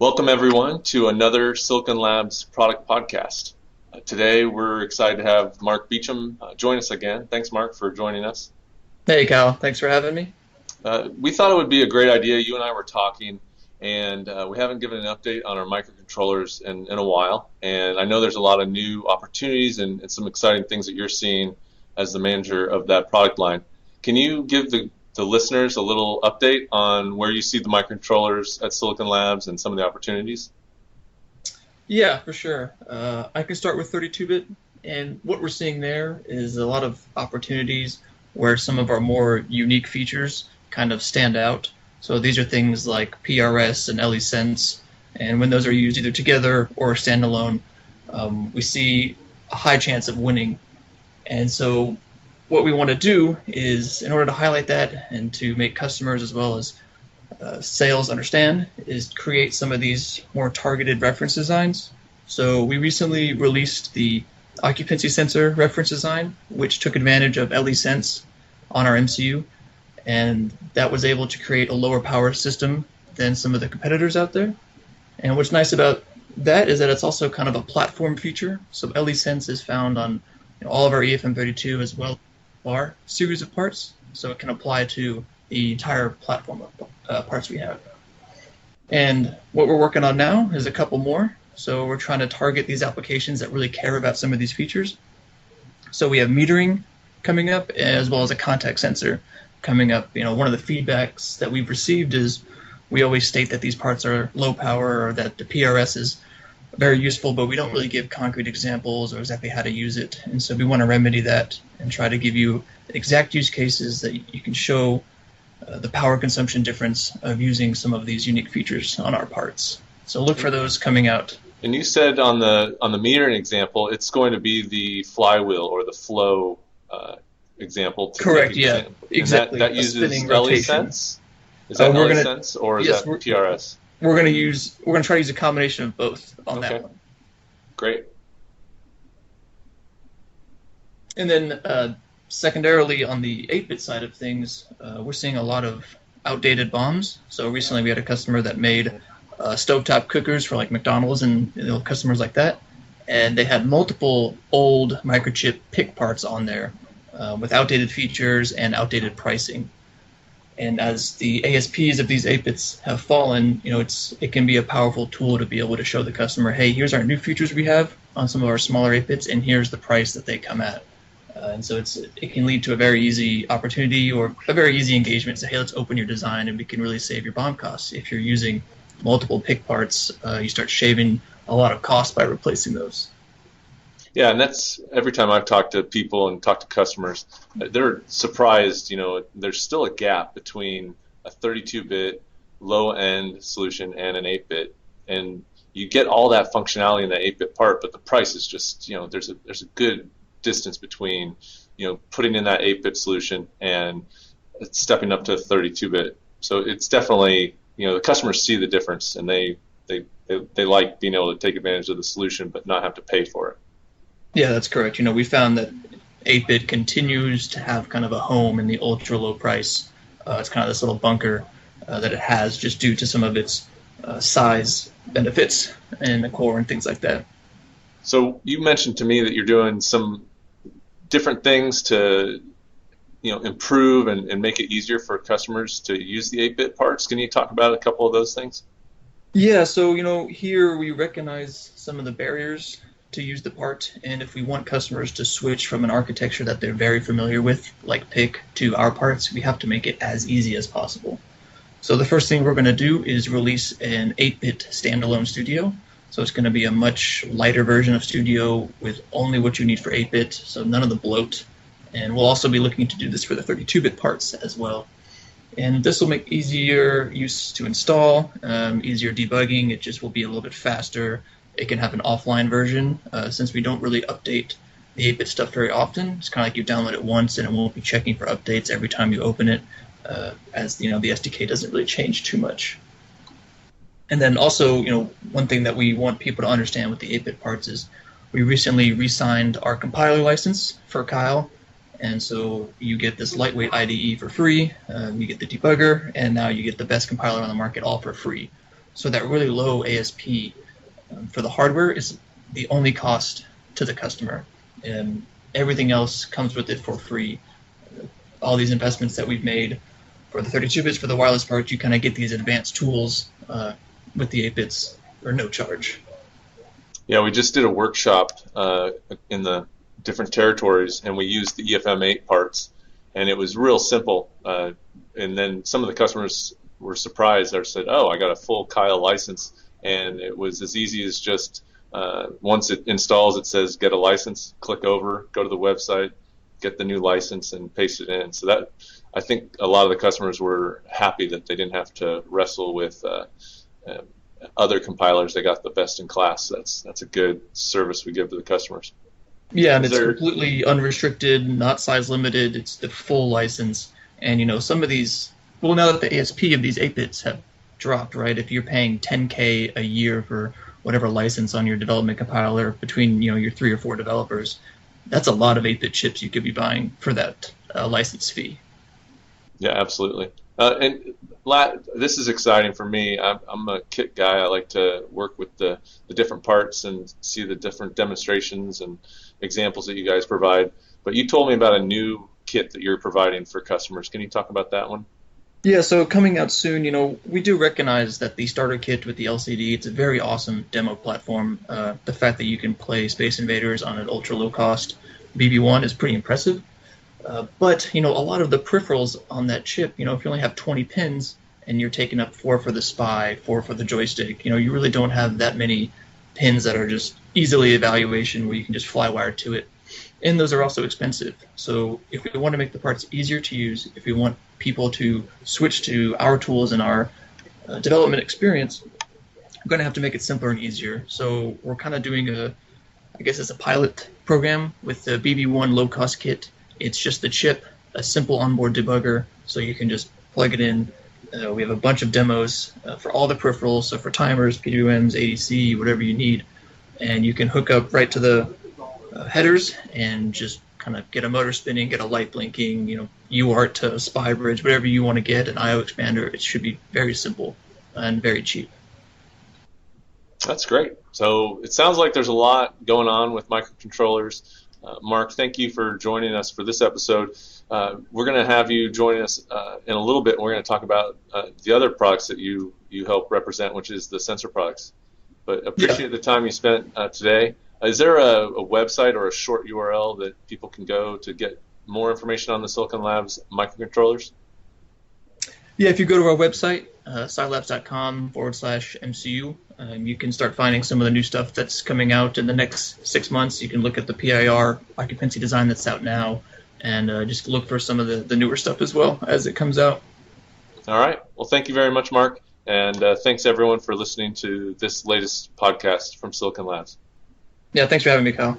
Welcome, everyone, to another Silicon Labs product podcast. Today, we're excited to have Mark Beecham join us again. Thanks, Mark, for joining us. Hey, Kyle. Thanks for having me. We thought it would be a great idea. You and I were talking, and we haven't given an update on our microcontrollers in a while. And I know there's a lot of new opportunities and some exciting things that you're seeing as the manager of that product line. Can you give the listeners a little update on where you see the microcontrollers at Silicon Labs and some of the opportunities? Yeah, for sure. I can start with 32-bit, and what we're seeing there is a lot of opportunities where some of our more unique features kind of stand out. So these are things like PRS and LE-Sense, and when those are used either together or standalone, we see a high chance of winning. And so what we want to do is, in order to highlight that and to make customers as well as sales understand, is create some of these more targeted reference designs. So we recently released the occupancy sensor reference design, which took advantage of LE-Sense on our MCU, and that was able to create a lower power system than some of the competitors out there. And what's nice about that is that it's also kind of a platform feature. So LE-Sense is found on all of our EFM32 as well our series of parts, so it can apply to the entire platform of parts we have. And what we're working on now is a couple more. So we're trying to target these applications that really care about some of these features. So we have metering coming up, as well as a contact sensor coming up. One of the feedbacks that we've received is we always state that these parts are low power or that the PRS is very useful, but we don't really give concrete examples or exactly how to use it. And so we want to remedy that and try to give you exact use cases that you can show the power consumption difference of using some of these unique features on our parts. So look for those coming out. And you said on the metering example, it's going to be the flywheel or the flow example. Correct, yeah, exactly. That uses LE-Sense? Is that LE-Sense or is that PRS? We're going to try to use a combination of both on that one. Great. And then secondarily, on the 8-bit side of things, we're seeing a lot of outdated BOMs. So recently we had a customer that made stovetop cookers for like McDonald's and customers like that. And they had multiple old microchip PIC parts on there with outdated features and outdated pricing. And as the ASPs of these 8-bits have fallen, it can be a powerful tool to be able to show the customer, hey, here's our new features we have on some of our smaller 8-bits, and here's the price that they come at. And so it can lead to a very easy opportunity or a very easy engagement. Say, hey, let's open your design, and we can really save your BOM costs. If you're using multiple PIC parts, you start shaving a lot of cost by replacing those. Yeah, and that's every time I've talked to people and talked to customers, they're surprised, there's still a gap between a 32-bit low-end solution and an 8-bit. And you get all that functionality in that 8-bit part, but the price is just, there's a good distance between, putting in that 8-bit solution and stepping up to 32-bit. So it's definitely, the customers see the difference, and they like being able to take advantage of the solution but not have to pay for it. Yeah, that's correct. We found that 8-bit continues to have kind of a home in the ultra low price. It's kind of this little bunker that it has just due to some of its size benefits and the core and things like that. So you mentioned to me that you're doing some different things to improve and make it easier for customers to use the 8-bit parts. Can you talk about a couple of those things? Yeah, so here we recognize some of the barriers to use the part, and if we want customers to switch from an architecture that they're very familiar with, like PIC, to our parts, we have to make it as easy as possible. So the first thing we're going to do is release an 8-bit standalone Studio. So it's going to be a much lighter version of Studio with only what you need for 8-bit, so none of the bloat. And we'll also be looking to do this for the 32-bit parts as well. And this will make easier use to install, easier debugging. It just will be a little bit faster. It can have an offline version, since we don't really update the 8-bit stuff very often. It's kind of like you download it once and it won't be checking for updates every time you open it, as the SDK doesn't really change too much. And then also, one thing that we want people to understand with the 8-bit parts is we recently re-signed our compiler license for Kyle, and so you get this lightweight IDE for free, you get the debugger, and now you get the best compiler on the market all for free. So that really low ASP for the hardware is the only cost to the customer. And everything else comes with it for free. All these investments that we've made for the 32 bits for the wireless part, you kind of get these advanced tools with the 8 bits for no charge. Yeah, we just did a workshop in the different territories, and we used the EFM8 parts, and it was real simple. And then some of the customers were surprised. They said, "Oh, I got a full Kyle license," and it was as easy as just once it installs, it says "Get a license." Click over, go to the website, get the new license, and paste it in. So that I think a lot of the customers were happy that they didn't have to wrestle with other compilers. They got the best in class. That's a good service we give to the customers. Yeah, and it's completely unrestricted, not size limited. It's the full license. And some of these, well, now that the ASP of these 8 bits have dropped, right? If you're paying $10K a year for whatever license on your development compiler between your 3 or 4 developers, that's a lot of 8-bit chips you could be buying for that license fee. Yeah, absolutely. And this is exciting for me. I'm a kit guy. I like to work with the different parts and see the different demonstrations and examples that you guys provide. But you told me about a new kit that you're providing for customers. Can you talk about that one? Yeah, so coming out soon, we do recognize that the starter kit with the LCD, it's a very awesome demo platform. The fact that you can play Space Invaders on an ultra low cost BB1 is pretty impressive. But a lot of the peripherals on that chip, if you only have 20 pins and you're taking up 4 for the SPI, 4 for the joystick, you really don't have that many pins that are just easily evaluation where you can just fly wire to it. And those are also expensive. So if we want to make the parts easier to use, if we want people to switch to our tools and our development experience, we're going to have to make it simpler and easier. So we're kind of doing it's a pilot program with the BB1 low-cost kit. It's just the chip, a simple onboard debugger, so you can just plug it in. We have a bunch of demos for all the peripherals, so for timers, PWMs, ADC, whatever you need. And you can hook up right to the headers and just kind of get a motor spinning, get a light blinking, UART to SPI bridge, whatever you want to get, an IO expander. It should be very simple and very cheap. That's great. So it sounds like there's a lot going on with microcontrollers. Mark, thank you for joining us for this episode. We're going to have you joining us in a little bit. We're going to talk about the other products that you help represent, which is the sensor products. But appreciate the time you spent today. Is there a website or a short URL that people can go to get more information on the Silicon Labs microcontrollers? Yeah, if you go to our website, scilabs.com/MCU, you can start finding some of the new stuff that's coming out in the next 6 months. You can look at the PIR occupancy design that's out now, and just look for some of the newer stuff as well as it comes out. All right. Well, thank you very much, Mark. And thanks, everyone, for listening to this latest podcast from Silicon Labs. Yeah, thanks for having me, Kyle.